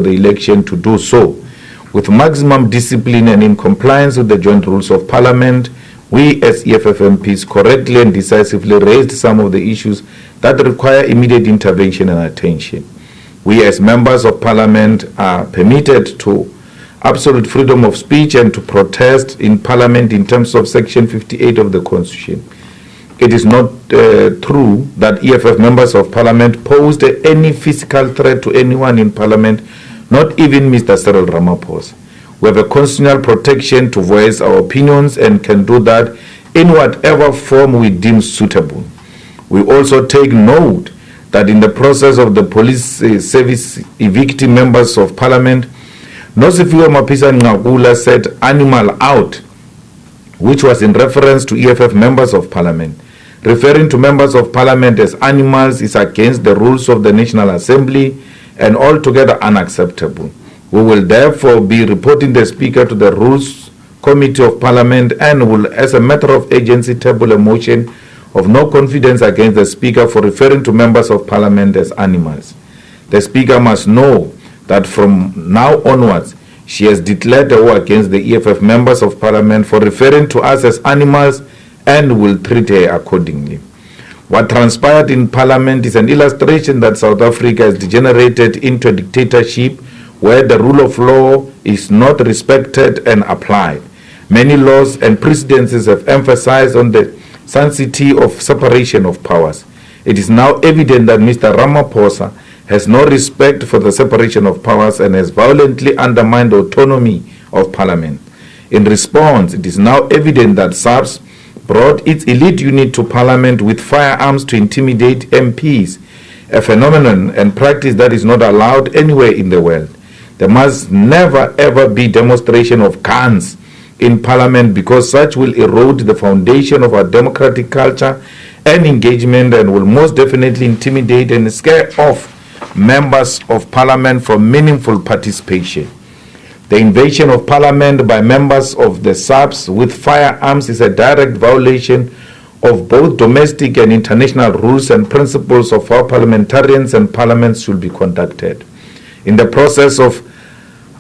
the election to do so with maximum discipline and in compliance with the joint rules of Parliament. We as EFF MPs correctly and decisively raised some of the issues that require immediate intervention and attention. We as members of Parliament are permitted to absolute freedom of speech and to protest in Parliament in terms of Section 58 of the Constitution. It is not true that EFF members of Parliament posed any physical threat to anyone in Parliament, not even Mr. Cyril Ramaphosa. We have a constitutional protection to voice our opinions and can do that in whatever form we deem suitable. We also take note that in the process of the police service evicting members of Parliament, Nosifiwe Mapisa Ngakula said animal out, which was in reference to EFF members of Parliament. Referring to members of Parliament as animals is against the rules of the National Assembly and altogether unacceptable. We will therefore be reporting the Speaker to the Rules Committee of Parliament and will, as a matter of agency, table a motion of no confidence against the Speaker for referring to members of Parliament as animals. The Speaker must know that from now onwards, she has declared a war against the EFF members of Parliament for referring to us as animals and will treat her accordingly. What transpired in Parliament is an illustration that South Africa has degenerated into a dictatorship where the rule of law is not respected and applied. Many laws and precedences have emphasized on the sanctity of separation of powers. It is now evident that Mr. Ramaphosa has no respect for the separation of powers and has violently undermined the autonomy of Parliament. In response, it is now evident that SABC brought its elite unit to Parliament with firearms to intimidate MPs, a phenomenon and practice that is not allowed anywhere in the world. There must never ever be demonstration of guns in Parliament because such will erode the foundation of our democratic culture and engagement and will most definitely intimidate and scare off members of Parliament from meaningful participation. The invasion of Parliament by members of the SABC with firearms is a direct violation of both domestic and international rules and principles of how parliamentarians and parliaments should be conducted. In the process of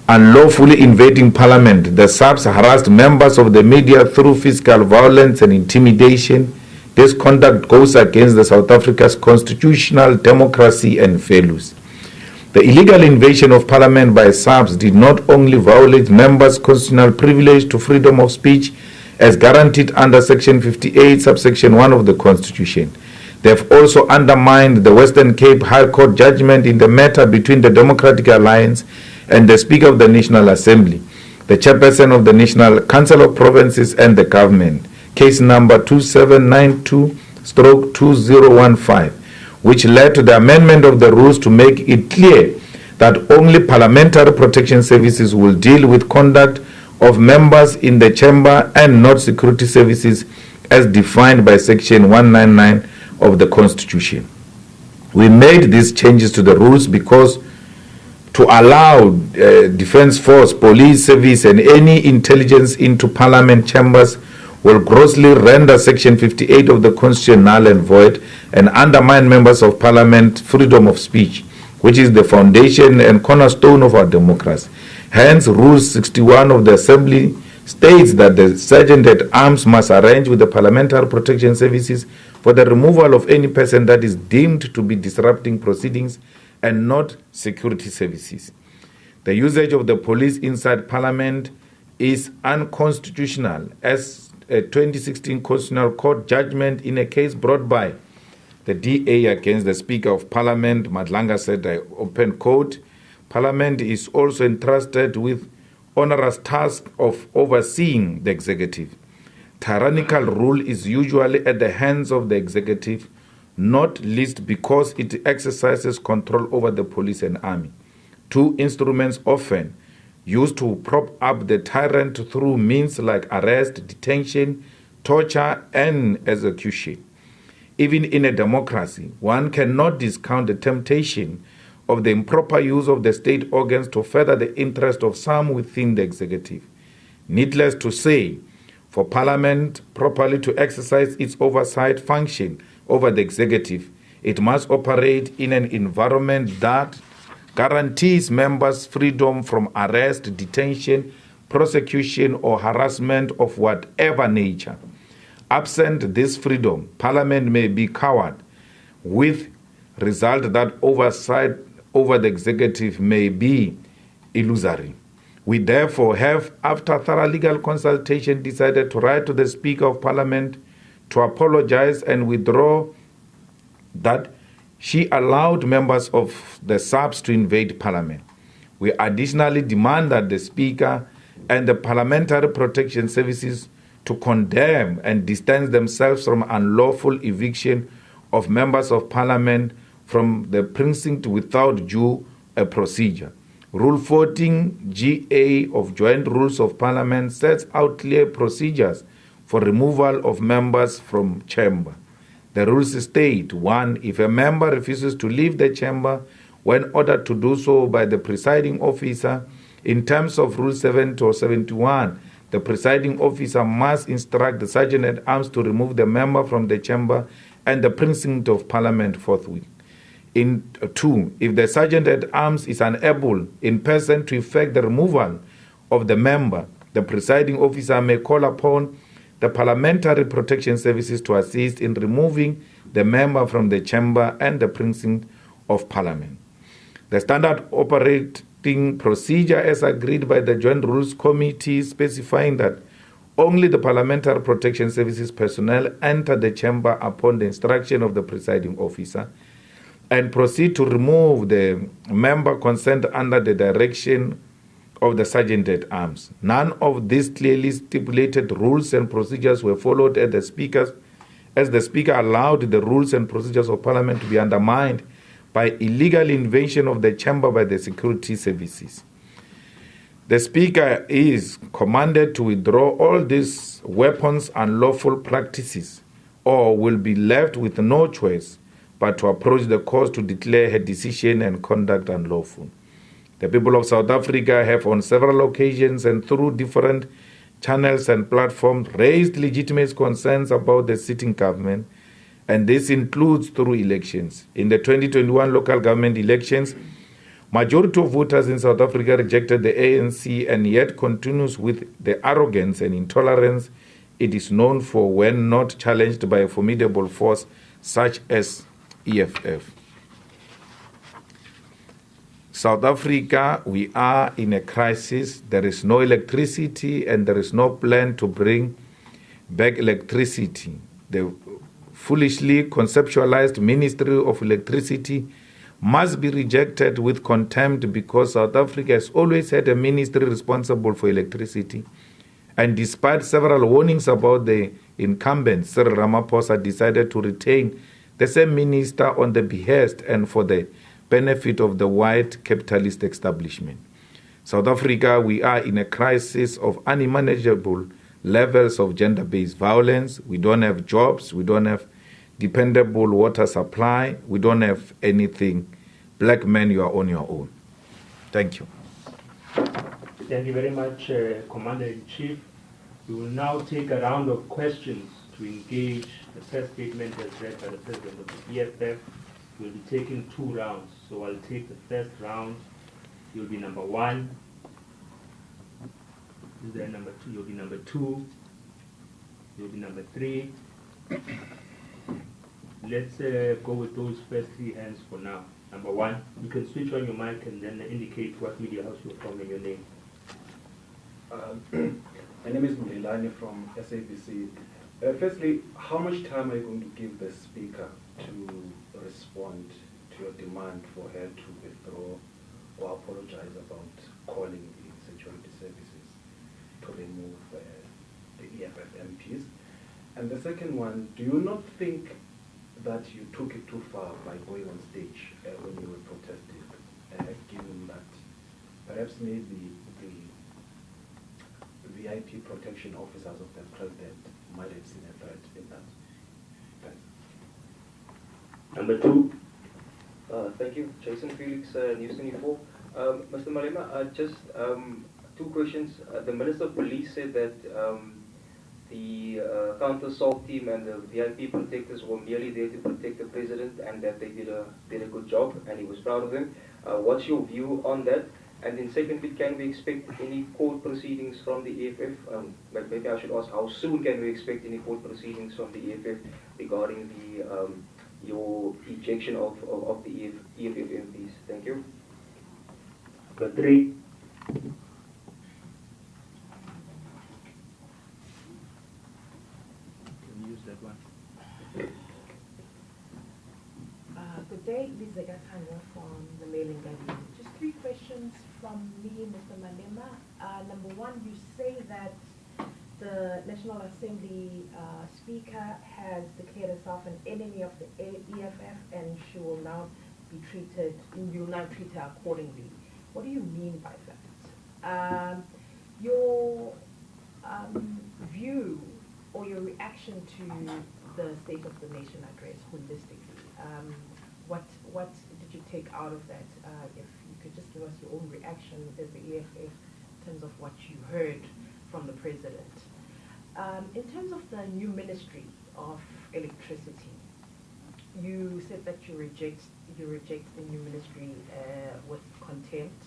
unlawfully invading Parliament, the SABC harassed members of the media through physical violence and intimidation. This conduct goes against the South Africa's constitutional democracy and values. The illegal invasion of Parliament by SABC did not only violate members' constitutional privilege to freedom of speech as guaranteed under Section 58, subsection 1 of the Constitution. They have also undermined the Western Cape High Court judgment in the matter between the Democratic Alliance and the Speaker of the National Assembly, the Chairperson of the National Council of Provinces and the government, case number 2792/2015, which led to the amendment of the rules to make it clear that only parliamentary protection services will deal with conduct of members in the chamber and not security services as defined by Section 199 of the Constitution. We made these changes to the rules because to allow defense force, police service and any intelligence into Parliament chambers will grossly render Section 58 of the Constitution null and void and undermine members of Parliament freedom of speech, which is the foundation and cornerstone of our democracy. Hence, Rule 61 of the Assembly states that the Sergeant at Arms must arrange with the Parliamentary Protection Services for the removal of any person that is deemed to be disrupting proceedings and not security services. The usage of the police inside Parliament is unconstitutional as a 2016 Constitutional Court judgment in a case brought by the DA against the Speaker of Parliament, Madlanga said, I open quote, Parliament is also entrusted with onerous task of overseeing the executive. Tyrannical rule is usually at the hands of the executive, not least because it exercises control over the police and army, two instruments often used to prop up the tyrant through means like arrest, detention, torture, and execution. Even in a democracy, one cannot discount the temptation of the improper use of the state organs to further the interest of some within the executive. Needless to say, for Parliament properly to exercise its oversight function over the executive, it must operate in an environment that guarantees members freedom from arrest, detention, prosecution, or harassment of whatever nature. Absent this freedom, Parliament may be cowed, with result that oversight over the executive may be illusory. We therefore have, after thorough legal consultation, decided to write to the Speaker of Parliament to apologize and withdraw that she allowed members of the SABC to invade Parliament. We additionally demand that the Speaker and the Parliamentary Protection Services to condemn and distance themselves from unlawful eviction of members of Parliament from the precinct without due procedure. Rule 14 GA of Joint Rules of Parliament sets out clear procedures for removal of members from chamber. The rules state: 1. If a member refuses to leave the chamber when ordered to do so by the presiding officer, in terms of Rule 70 or 71, the presiding officer must instruct the Sergeant-at-Arms to remove the member from the chamber and the precinct of Parliament forthwith. In 2, if the Sergeant-at-Arms is unable in person to effect the removal of the member, the presiding officer may call upon the Parliamentary Protection Services to assist in removing the member from the chamber and the precinct of Parliament. The standard operating procedure, as agreed by the Joint Rules Committee, specifying that only the Parliamentary Protection Services personnel enter the chamber upon the instruction of the presiding officer and proceed to remove the member concerned under the direction of the Sergeant-at-Arms. None of these clearly stipulated rules and procedures were followed as the Speaker allowed the rules and procedures of Parliament to be undermined by illegal invasion of the chamber by the security services. The Speaker is commanded to withdraw all these weapons and lawful practices, or will be left with no choice but to approach the courts to declare her decision and conduct unlawful. The people of South Africa have on several occasions and through different channels and platforms raised legitimate concerns about the sitting government, and this includes through elections. In the 2021 local government elections, majority of voters in South Africa rejected the ANC and yet continues with the arrogance and intolerance it is known for when not challenged by a formidable force such as EFF. South Africa, we are in a crisis. There is no electricity and there is no plan to bring back electricity. The foolishly conceptualized Ministry of Electricity must be rejected with contempt because South Africa has always had a ministry responsible for electricity. And despite several warnings about the incumbent, Cyril Ramaphosa decided to retain the same minister on the behest and for the benefit of the white capitalist establishment. South Africa, we are in a crisis of unmanageable levels of gender-based violence. We don't have jobs. We don't have dependable water supply. We don't have anything. Black men, you are on your own. Thank you. Thank you very much, Commander-in-Chief. We will now take a round of questions to engage the first statement as read by the President of the EFF. We'll be taking 2 rounds. So I'll take the first round. You'll be number 1. Is there number 2? You'll be number 2. You'll be number 3. Let's go with those first 3 hands for now. Number 1, you can switch on your mic and then indicate what media house you're from and your name. My name is Mulilani from SABC. Firstly, how much time are you going to give the Speaker to respond to your demand for her to withdraw or apologize about calling the security services to remove the EFF MPs? And the second one, do you not think that you took it too far by going on stage when you were protesting, given that perhaps maybe the VIP protection officers of the President might have seen a threat in that? Thanks. Number 2. Thank you, Jason Felix, News 24. Mr. Malema, just 2 questions. The Minister of Police said that the counter-assault team and the VIP protectors were merely there to protect the President and that they did a good job and he was proud of them. What's your view on that? And then secondly, can we expect any court proceedings from the EFF? But maybe I should ask, how soon can we expect any court proceedings from the EFF regarding the your ejection of the EFF MPs? Thank you. Number 3. Can you use that one? Good day, Lisa Gatanya from the Mailing Guardian. Just 3 questions from me, Mr. Malema. Number 1, you say that the National Assembly Speaker has declared herself an enemy of the EFF and she will now be treated, you will now treat her accordingly. What do you mean by that? Your view or your reaction to the State of the Nation address holistically, what did you take out of that? If you could just give us your own reaction as the EFF in terms of what you heard from the President. In terms of the new Ministry of Electricity, you said that you reject the new ministry with contempt.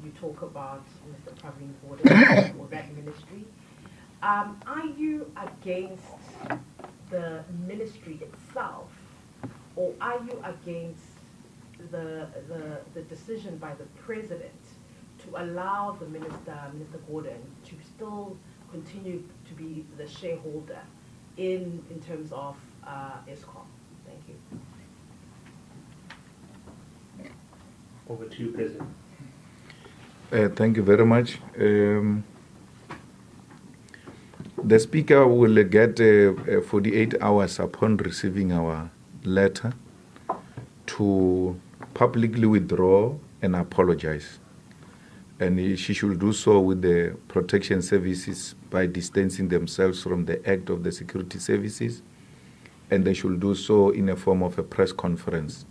You talk about Mr. Pravin Gordhan or that ministry. Are you against the ministry itself, or are you against the decision by the President to allow the Minister Gordhan to still continue to be the shareholder in terms of ESCOM? Thank you. Over to you, President. Thank you very much. The Speaker will get 48 hours upon receiving our letter to publicly withdraw and apologize. And she should do so with the protection services by distancing themselves from the Act of the Security Services, and they should do so in a form of a press conference.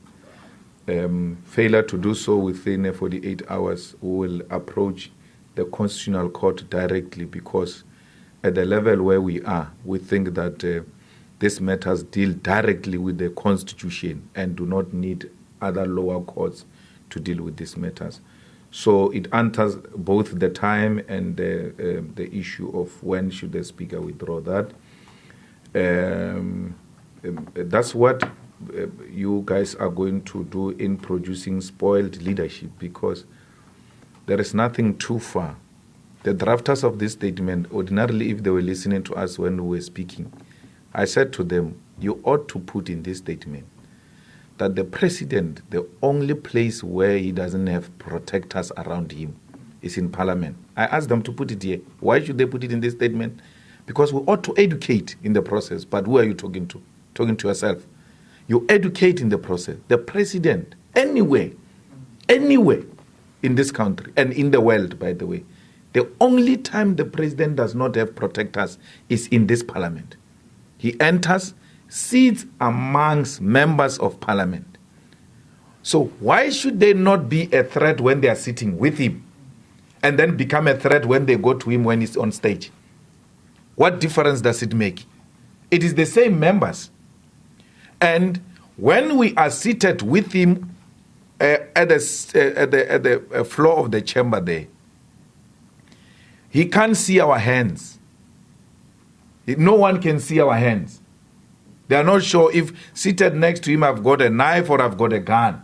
Failure to do so within 48 hours will approach the Constitutional Court directly, because at the level where we are, we think that these matters deal directly with the Constitution and do not need other lower courts to deal with these matters. So it enters both the time and the issue of when should the Speaker withdraw that. That's what you guys are going to do in producing spoiled leadership, because there is nothing too far. The drafters of this statement, ordinarily, if they were listening to us when we were speaking, I said to them, you ought to put in this statement that the President, the only place where he doesn't have protectors around him is in Parliament. I asked them to put it here. Why should they put it in this statement? Because we ought to educate in the process. But who are you talking to? Talking to yourself. You educate in the process. The President, anywhere in this country and in the world, by the way, the only time the President does not have protectors is in this Parliament. He enters, sits amongst members of Parliament. So why should they not be a threat when they are sitting with him and then become a threat when they go to him when he's on stage? What difference does it make? It is the same members. And when we are seated with him at the floor of the chamber there, he can't see our hands. No one can see our hands. They are not sure if seated next to him I've got a knife or I've got a gun.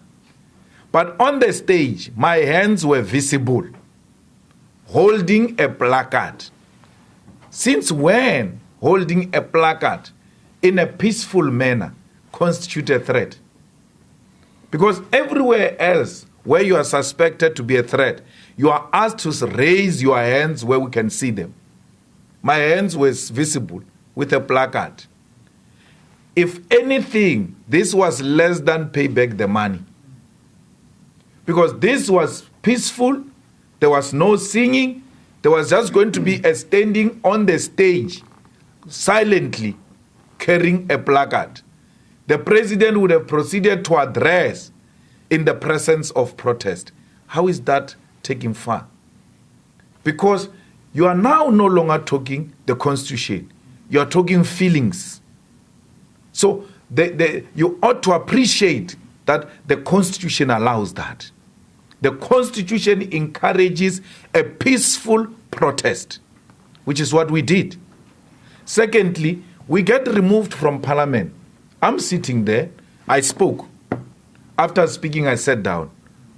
But on the stage, my hands were visible, holding a placard. Since when holding a placard in a peaceful manner constitute a threat? Because everywhere else where you are suspected to be a threat, you are asked to raise your hands where we can see them. My hands were visible with a placard. If anything, this was less than pay back the money. Because this was peaceful, there was no singing, there was just going to be a standing on the stage, silently carrying a placard. The President would have proceeded to address in the presence of protest. How is that taking far? Because you are now no longer talking the Constitution. You are talking feelings. So you ought to appreciate that the Constitution allows that. The Constitution encourages a peaceful protest, which is what we did. Secondly, we get removed from Parliament. I'm sitting there, I spoke. After speaking, I sat down.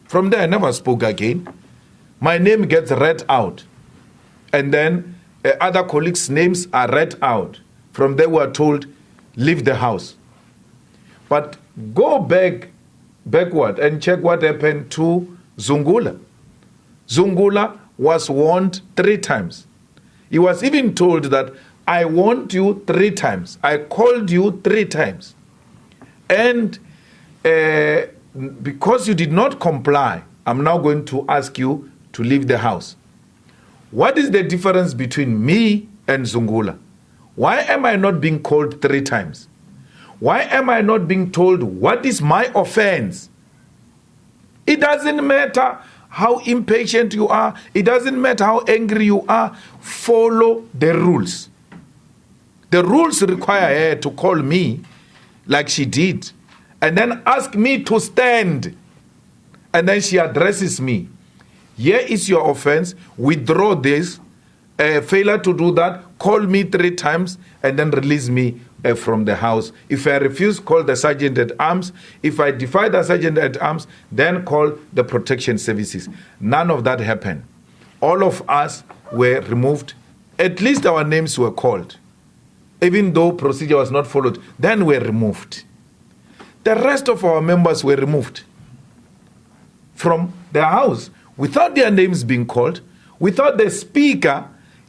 From there, I never spoke again. My name gets read out. And then other colleagues' names are read out. From there, we are told, leave the house. But go backward and check what happened to Zungula. Zungula was warned 3 times. He was even told that, I warned you 3 times. I called you 3 times. And because you did not comply, I'm now going to ask you to leave the house. What is the difference between me and Zungula? Why am I not being called 3 times? Why am I not being told what is my offense? It doesn't matter how impatient you are. It doesn't matter how angry you are. Follow the rules. The rules require her to call me like she did and then ask me to stand. And then she addresses me. Here is your offense. Withdraw this. Failure to do that, call me 3 times and then release me from the house. If I refuse, call the sergeant at arms. If I defy the sergeant at arms, then call the protection services. None of that happened. All of us were removed. At least our names were called. Even though procedure was not followed, then we're removed. The rest of our members were removed from the house without their names being called, without the speaker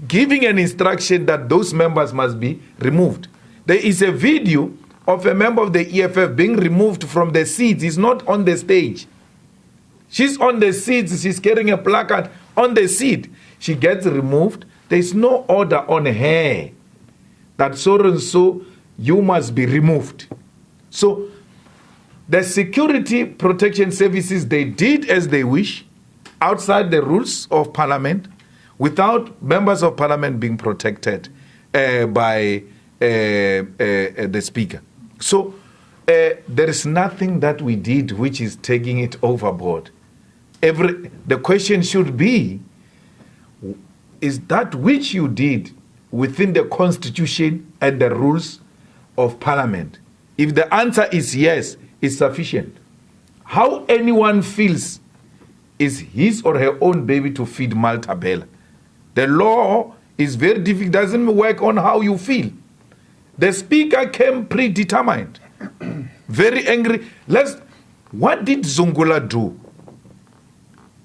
giving an instruction that those members must be removed. There is a video of a member of the EFF being removed from the seats. He's not on the stage. She's on the seats. She's carrying a placard on the seat. She gets removed. There's no order on her that so and so you must be removed. So the security protection services, they did as they wish outside the rules of Parliament, without members of Parliament being protected by the Speaker. So there is nothing that we did which is taking it overboard. The question should be, is that which you did within the Constitution and the rules of Parliament? If the answer is yes, it's sufficient. How anyone feels is his or her own baby to feed Malta Bella. The law is very difficult, doesn't work on how you feel. The Speaker came predetermined, very angry. What did Zungula do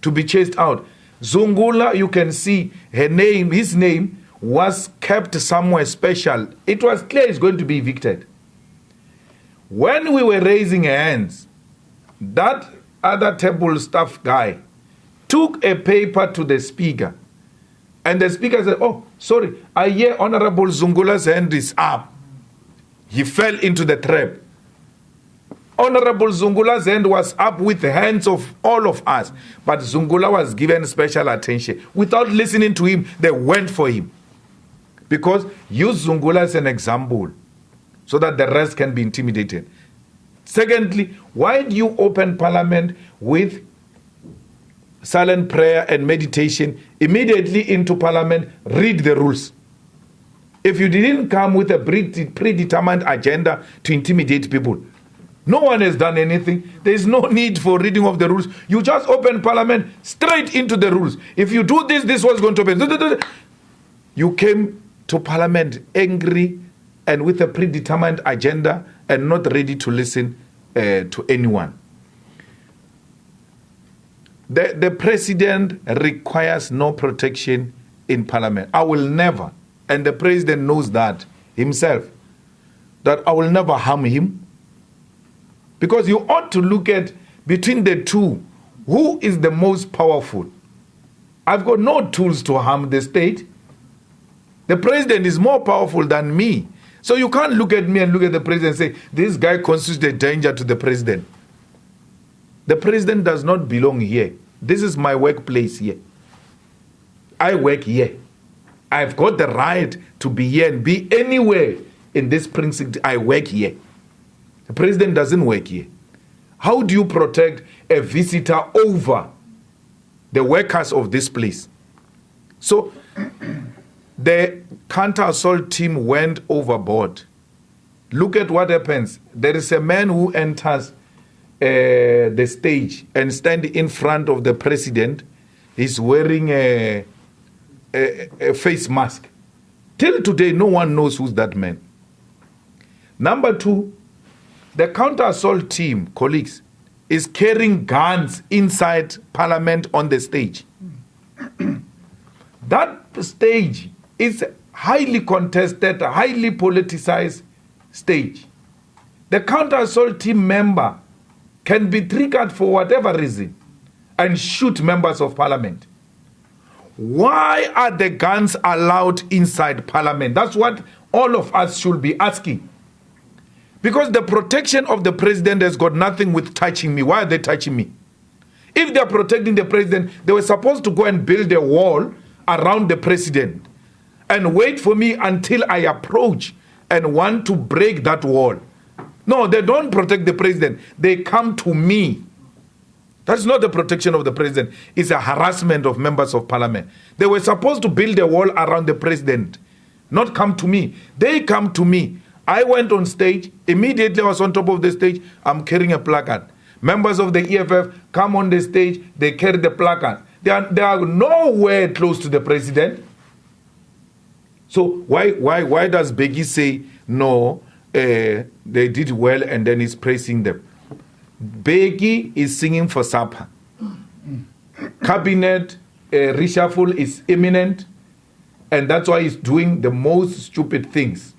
to be chased out? Zungula, you can see his name was kept somewhere special. It was clear he's going to be evicted. When we were raising hands, that other table staff guy took a paper to the Speaker. And the Speaker said, oh, sorry, I hear Honorable Zungula's hand is up. He fell into the trap. Honorable Zungula's hand was up with the hands of all of us. But Zungula was given special attention. Without listening to him, they went for him. Because use Zungula as an example so that the rest can be intimidated. Secondly, why do you open Parliament with silent prayer and meditation? Immediately into Parliament, read the rules. If you didn't come with a predetermined agenda to intimidate people, no one has done anything. There is no need for reading of the rules. You just open Parliament straight into the rules. If you do this, this was going to happen. You came to Parliament angry and with a predetermined agenda and not ready to listen to anyone. The president requires no protection in Parliament. I will never, and the president knows that himself, that I will never harm him. Because you ought to look at, between the two, who is the most powerful. I've got no tools to harm the state. The president is more powerful than me. So you can't look at me and look at the president and say, this guy constitutes a danger to the president. The president does not belong here. This is my workplace here. I work here. I've got the right to be here and be anywhere in this precinct. I work here. The president doesn't work here. How do you protect a visitor over the workers of this place? So the counter-assault team went overboard. Look at what happens. There is a man who enters the stage and stand in front of the president. He's wearing a face mask. Till today, no one knows who's that man. Number two, the counter-assault team, colleagues, is carrying guns inside Parliament on the stage. That stage is highly contested, highly politicized stage. The counter-assault team member can be triggered for whatever reason and shoot members of Parliament. Why are the guns allowed inside Parliament? That's what all of us should be asking. Because the protection of the president has got nothing with touching me. Why are they touching me? If they are protecting the president, they were supposed to go and build a wall around the president and wait for me until I approach and want to break that wall. No, they don't protect the president. They come to me. That's not the protection of the president. It's a harassment of members of Parliament. They were supposed to build a wall around the president, not come to me. They come to me. I went on stage. Immediately I was on top of the stage. I'm carrying a placard. Members of the EFF come on the stage. They carry the placard. They are nowhere close to the president. So why does Beggy say, no, they did well and then he's praising them? Beggy is singing for supper. Cabinet reshuffle is imminent, and that's why he's doing the most stupid things.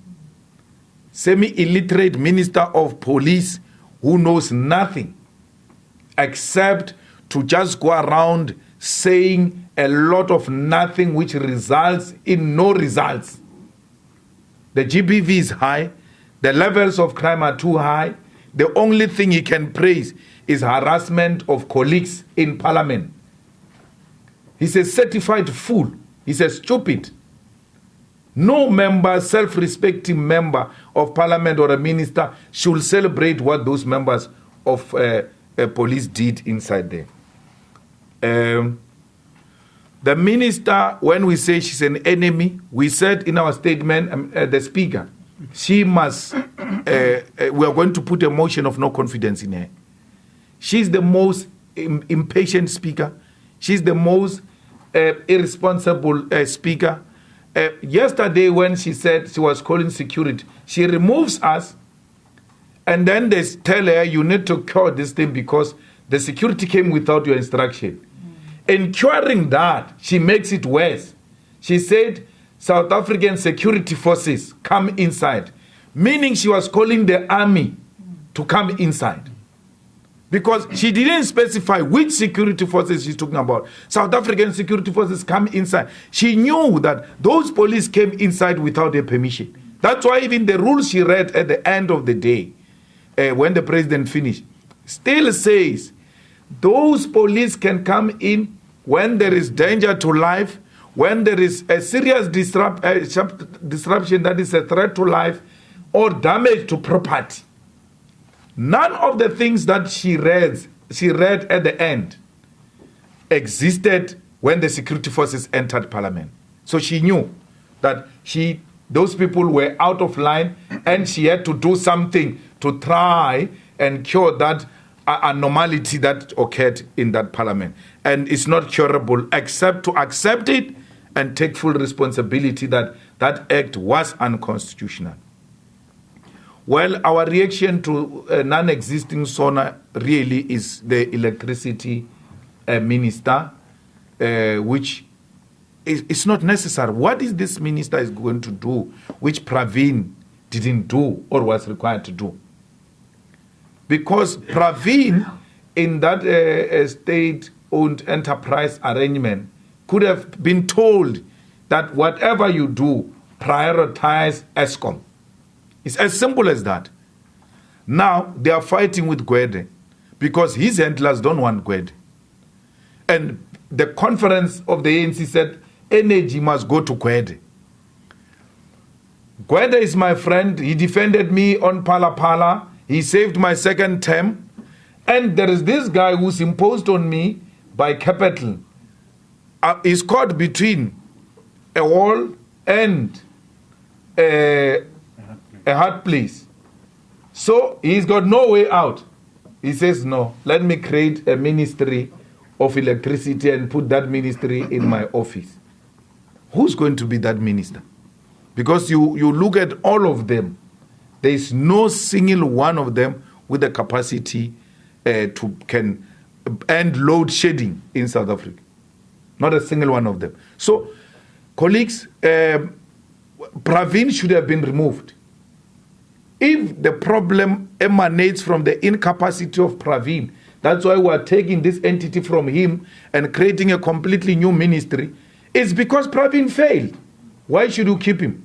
Semi-illiterate minister of police who knows nothing except to just go around saying a lot of nothing which results in no results. The GBV is high. The levels of crime are too high. The only thing he can praise is harassment of colleagues in Parliament. He's a certified fool. He's a stupid. No member, self-respecting member of Parliament or a minister should celebrate what those members of police did inside there. The minister, when we say she's an enemy, we said in our statement, the speaker, she must, we are going to put a motion of no confidence in her. She's the most impatient speaker. She's the most irresponsible speaker. Yesterday when she said she was calling security, she removes us and then they tell her you need to cure this thing because the security came without your instruction. In curing that, she makes it worse. She said South African security forces come inside, meaning she was calling the army to come inside. Because she didn't specify which security forces she's talking about. South African security forces come inside. She knew that those police came inside without their permission. That's why even the rules she read at the end of the day, when the president finished, still says those police can come in when there is danger to life, when there is a serious disruption that is a threat to life or damage to property. None of the things that she read at the end existed when the security forces entered Parliament. So she knew that those people were out of line and she had to do something to try and cure that anomaly that occurred in that Parliament. And it's not curable except to accept it and take full responsibility that that act was unconstitutional. Well, our reaction to non-existing SONA really is the electricity minister, which is not necessary. What is this minister is going to do, which Praveen didn't do or was required to do? Because Praveen, in that state-owned enterprise arrangement, could have been told that whatever you do, prioritize ESCOM. It's as simple as that. Now, they are fighting with Gwede because his handlers don't want Gwede. And the conference of the ANC said, energy must go to Gwede. Gwede is my friend. He defended me on Pala Pala. He saved my second term. And there is this guy who's imposed on me by capital. Is caught between a wall and a hard place. So he's got no way out. He says, no, let me create a ministry of electricity and put that ministry in my office. Who's going to be that minister? Because you look at all of them, there is no single one of them with the capacity to can end load shedding in South Africa. Not a single one of them. So, colleagues, Pravin should have been removed. If the problem emanates from the incapacity of Pravin, that's why we are taking this entity from him and creating a completely new ministry, it's because Pravin failed. Why should you keep him?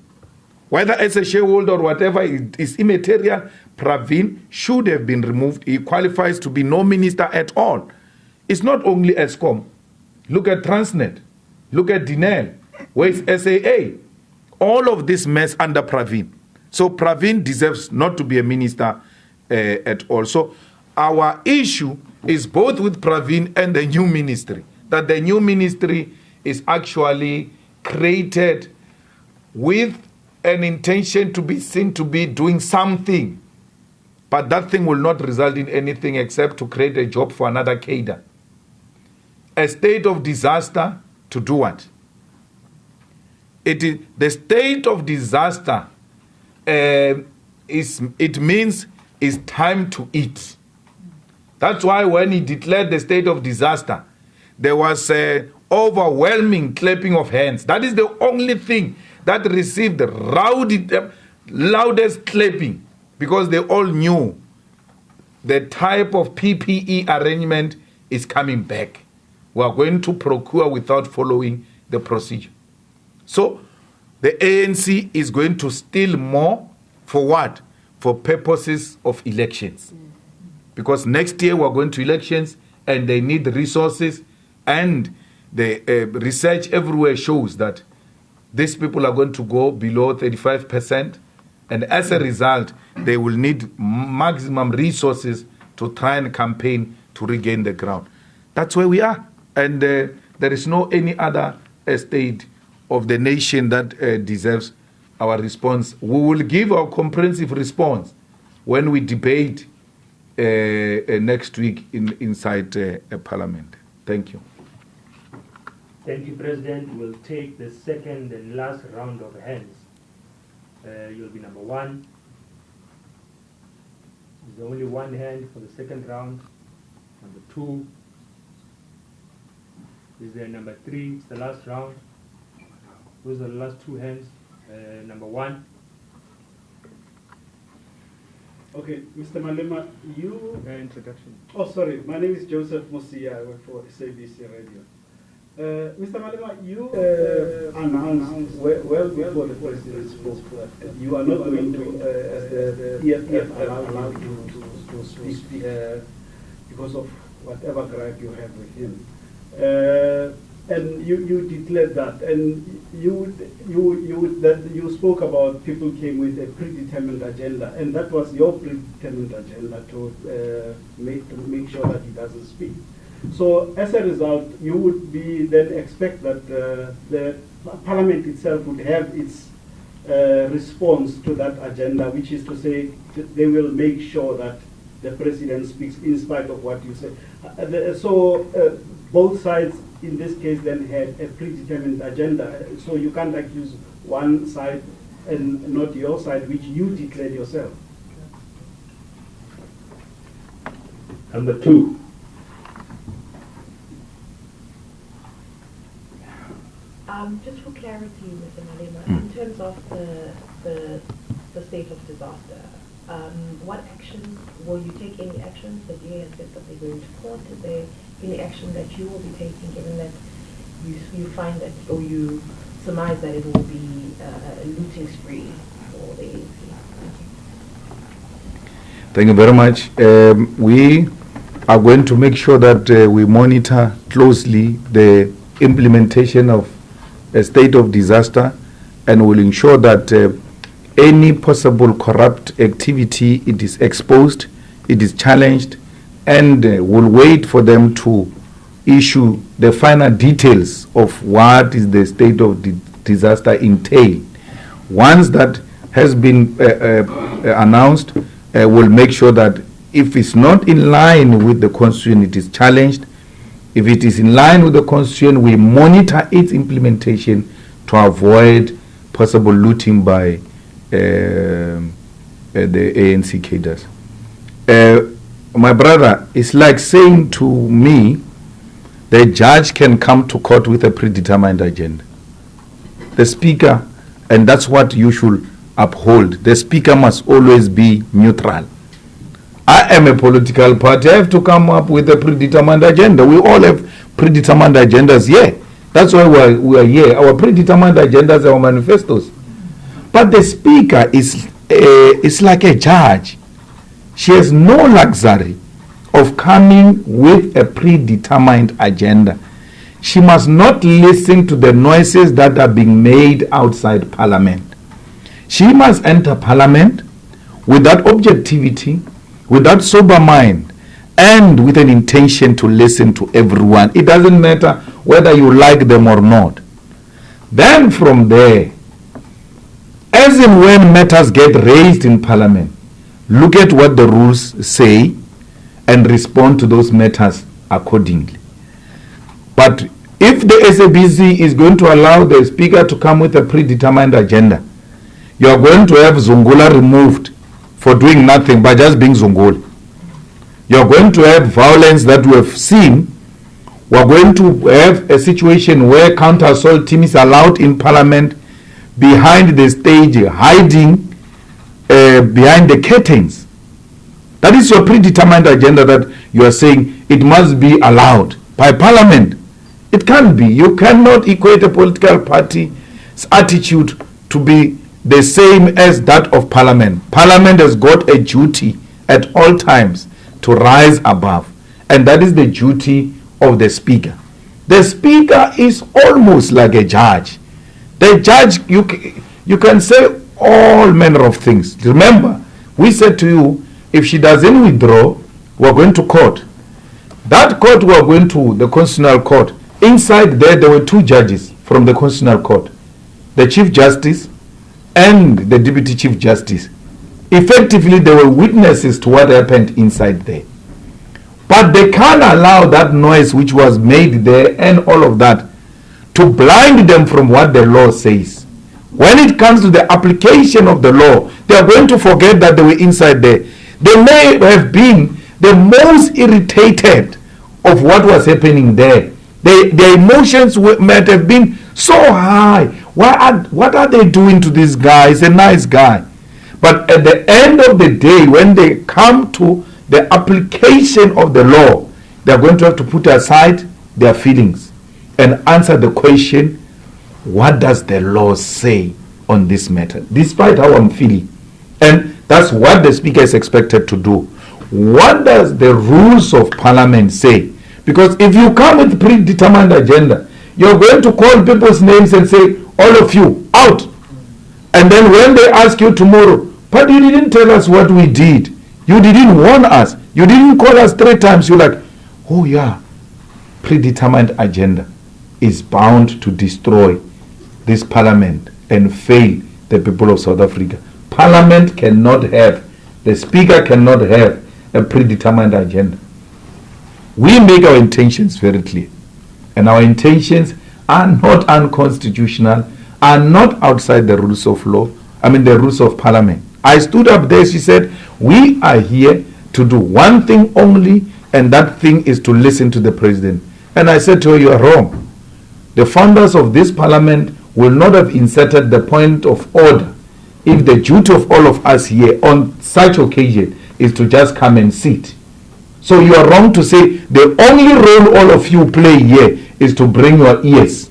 Whether as a shareholder or whatever is immaterial, Pravin should have been removed. He qualifies to be no minister at all. It's not only Eskom. Look at Transnet. Look at Dinel. Where is SAA? All of this mess under Pravin. So Pravin deserves not to be a minister at all. So our issue is both with Pravin and the new ministry. That the new ministry is actually created with an intention to be seen to be doing something. But that thing will not result in anything except to create a job for another cadre. A state of disaster to do what? It is the state of disaster. It means it's time to eat. That's why when he declared the state of disaster, there was a overwhelming clapping of hands. That is the only thing that received the loudest clapping, because they all knew the type of PPE arrangement is coming back. We are going to procure without following the procedure. So the ANC is going to steal more for what? For purposes of elections. Because next year we are going to elections and they need resources, and the research everywhere shows that these people are going to go below 35%, and as a result, they will need maximum resources to try and campaign to regain the ground. That's where we are. And there is no any other state of the nation that deserves our response. We will give our comprehensive response when we debate next week inside Parliament. Thank you. Thank you, President. We'll take the second and last round of hands. You'll be number one. There's only one hand for the second round. Number two. Is there number three? It's the last round. Those are the last two hands. Number one. Okay, Mr. Malema, you... Introduction. Oh, sorry. My name is Joseph Musia. I work for SABC Radio. Mr. Malema, you announced well before the president spoke that you are not going to, as the EFF allowed you to speak because of whatever gripe you have with him. And you declared that, and you spoke about people came with a predetermined agenda, and that was your predetermined agenda to make sure that he doesn't speak. So as a result, you would be then expect that the Parliament itself would have its response to that agenda, which is to say they will make sure that the president speaks in spite of what you say. Both sides in this case then had a predetermined agenda. So you can't accuse one side and not your side, which you declared yourself. Number two. Just for clarity, Mr. Malema, in terms of the state of disaster, what actions, will you take any actions? The DA has said that they're going to court. Is there any action that you will be taking, given that you find that, or you surmise that it will be a looting spree for the ANC? Thank you very much. We are going to make sure that we monitor closely the implementation of a state of disaster, and will ensure that any possible corrupt activity, it is exposed, it is challenged, and will wait for them to issue the final details of what is the state of the disaster entail. Once that has been announced, we'll make sure that if it's not in line with the constitution, it is challenged. If it is in line with the constitution, we monitor its implementation to avoid possible looting by the ANC cadres. My brother, it's like saying to me, the judge can come to court with a predetermined agenda. The speaker, and that's what you should uphold, the speaker must always be neutral. I am a political party. I have to come up with a predetermined agenda. We all have predetermined agendas here. That's why we are here. Our predetermined agendas are our manifestos. But the speaker is like a judge. She has no luxury of coming with a predetermined agenda. She must not listen to the noises that are being made outside Parliament. She must enter Parliament with that objectivity, with that sober mind, and with an intention to listen to everyone. It doesn't matter whether you like them or not. Then from there, as and when matters get raised in Parliament, look at what the rules say and respond to those matters accordingly. But if the SABC is going to allow the speaker to come with a predetermined agenda, you are going to have Zungula removed for doing nothing but just being Zungula. You are going to have violence that we have seen. We are going to have a situation where counter-assault team is allowed in Parliament behind the stage, hiding behind the curtains. That is your predetermined agenda that you are saying it must be allowed by Parliament. It can't be. You cannot equate a political party's attitude to be the same as that of Parliament. Parliament has got a duty at all times to rise above, and that is the duty of the speaker. The speaker is almost like a judge. The judge, you can say all manner of things. Remember, we said to you, if she doesn't withdraw, we're going to court. That court, we're going to the Constitutional Court. Inside there were two judges from the Constitutional Court, the Chief Justice and the Deputy Chief Justice. Effectively, they were witnesses to what happened inside there. But they can't allow that noise which was made there and all of that to blind them from what the law says. When it comes to the application of the law, they are going to forget that they were inside there. They may have been the most irritated of what was happening there. Their emotions might have been so high. What are they doing to this guy? He's a nice guy. But at the end of the day, when they come to the application of the law, they are going to have to put aside their feelings and answer the question, what does the law say on this matter, despite how I'm feeling? And that's what the speaker is expected to do. What does the rules of Parliament say? Because if you come with predetermined agenda, you're going to call people's names and say, all of you, out. And then when they ask you tomorrow, but you didn't tell us what we did. You didn't warn us. You didn't call us 3 times. You're like, oh yeah, predetermined agenda is bound to destroy this Parliament and fail the people of South Africa. Parliament cannot have, the speaker cannot have a predetermined agenda. We make our intentions very clear. And our intentions are not unconstitutional, are not outside the rules of law, the rules of Parliament. I stood up there, she said, we are here to do one thing only, and that thing is to listen to the president. And I said to her, you are wrong. The founders of this Parliament will not have inserted the point of order if the duty of all of us here on such occasion is to just come and sit. So you are wrong to say the only role all of you play here is to bring your ears.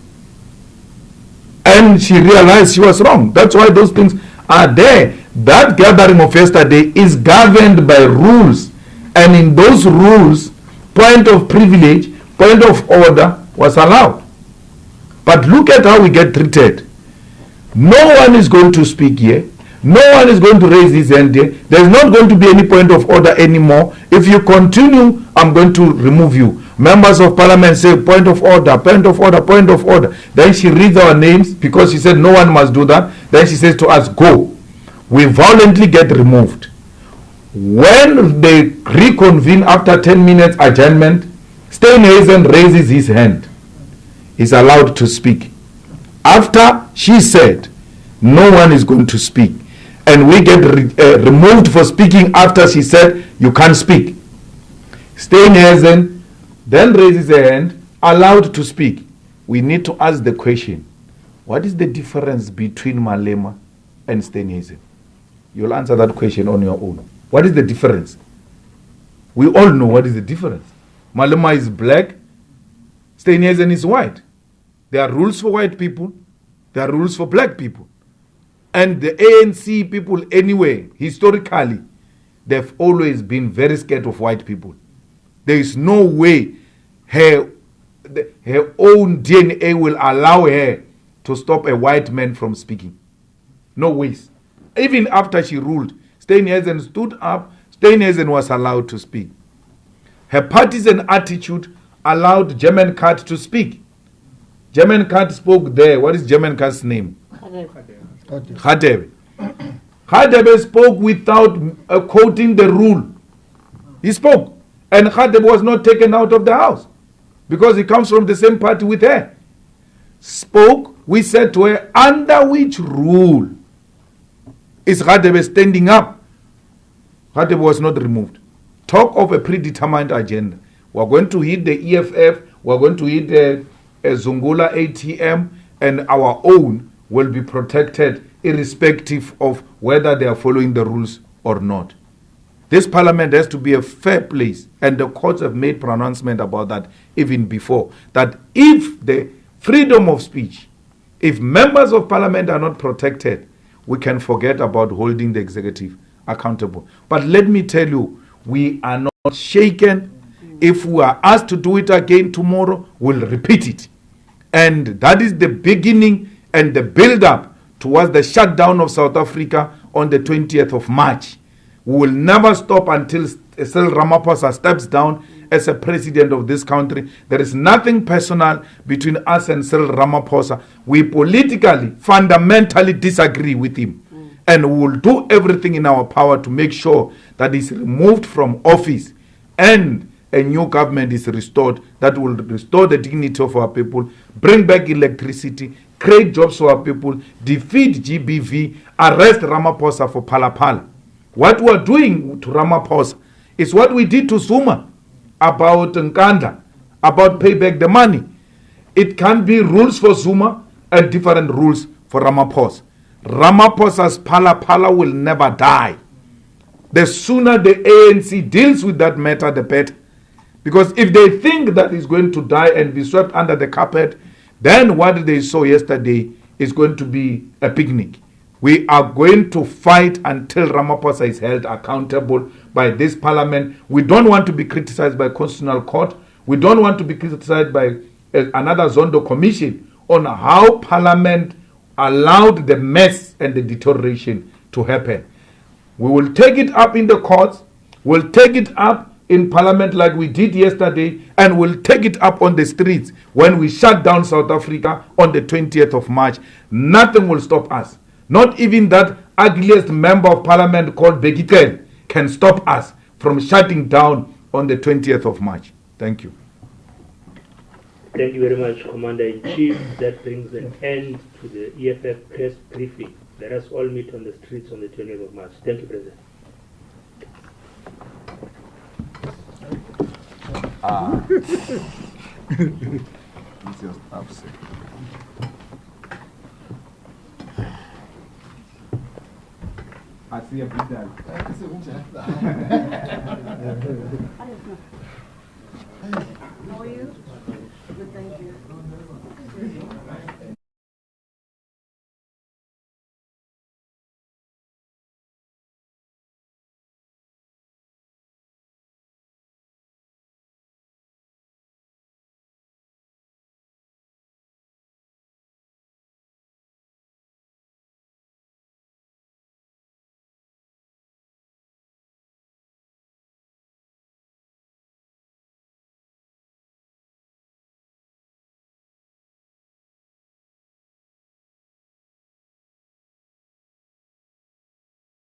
And she realized she was wrong. That's why those things are there. That gathering of yesterday is governed by rules. And in those rules, point of privilege, point of order was allowed. But look at how we get treated. No one is going to speak here. No one is going to raise his hand here. There's not going to be any point of order anymore. If you continue, I'm going to remove you. Members of Parliament say point of order, point of order, point of order. Then she reads our names because she said no one must do that. Then she says to us, go. We violently get removed. When they reconvene after 10 minutes adjournment, Steenhuisen raises his hand. He's allowed to speak. After she said, no one is going to speak, and we get removed for speaking after she said, you can't speak. Steenhuisen then raises a hand, allowed to speak. We need to ask the question, what is the difference between Malema and Steenhuisen? You'll answer that question on your own. What is the difference? We all know what is the difference. Malema is black, Steenhuisen is white. There are rules for white people, there are rules for black people. And the ANC people anyway, historically, they've always been very scared of white people. There is no way her own DNA will allow her to stop a white man from speaking. No ways. Even after she ruled, Steenhuisen stood up, Steenhuisen was allowed to speak. Her partisan attitude allowed German Cat to speak. German Cat spoke there. What is German Cat's name? Khadebe. Khadebe spoke without quoting the rule. He spoke. And Khadebe was not taken out of the house because he comes from the same party with her. Spoke, we said to her, under which rule is Khadebe standing up? Khadebe was not removed. Talk of a predetermined agenda. We're going to hit the EFF, we're going to hit the Zungula ATM, and our own will be protected irrespective of whether they are following the rules or not. This parliament has to be a fair place, and the courts have made pronouncement about that even before, that if the freedom of speech, if members of parliament are not protected, we can forget about holding the executive accountable. But let me tell you, we are not shaken. If we are asked to do it again tomorrow, we'll repeat it. And that is the beginning and the build-up towards the shutdown of South Africa on the 20th of March. We will never stop until Cyril Ramaphosa steps down as a president of this country. There is nothing personal between us and Cyril Ramaphosa. We politically, fundamentally disagree with him. And we will do everything in our power to make sure that he's removed from office and a new government is restored that will restore the dignity of our people, bring back electricity, create jobs for our people, defeat GBV, arrest Ramaphosa for Phala. What we are doing to Ramaphosa is what we did to Zuma about Nkandla, about pay back the money. It can be rules for Zuma and different rules for Ramaphosa. Ramaphosa's Phala will never die. The sooner the ANC deals with that matter, the better. Because if they think that he's going to die and be swept under the carpet, then what they saw yesterday is going to be a picnic. We are going to fight until Ramaphosa is held accountable by this parliament. We don't want to be criticized by Constitutional Court. We don't want to be criticized by another Zondo Commission on how parliament allowed the mess and the deterioration to happen. We will take it up in the courts. We'll take it up in parliament like we did yesterday, and we'll take it up on the streets when we shut down South Africa on the 20th of March. Nothing will stop us. Not even that ugliest member of parliament called Begitel can stop us from shutting down on the 20th of March. Thank you. Thank you very much, Commander-in-Chief. That brings an end to the EFF press briefing. Let us all meet on the streets on the 20th of March. Thank you, President. It's your staff, sir. I see a big guy. How are you? Good, thank you.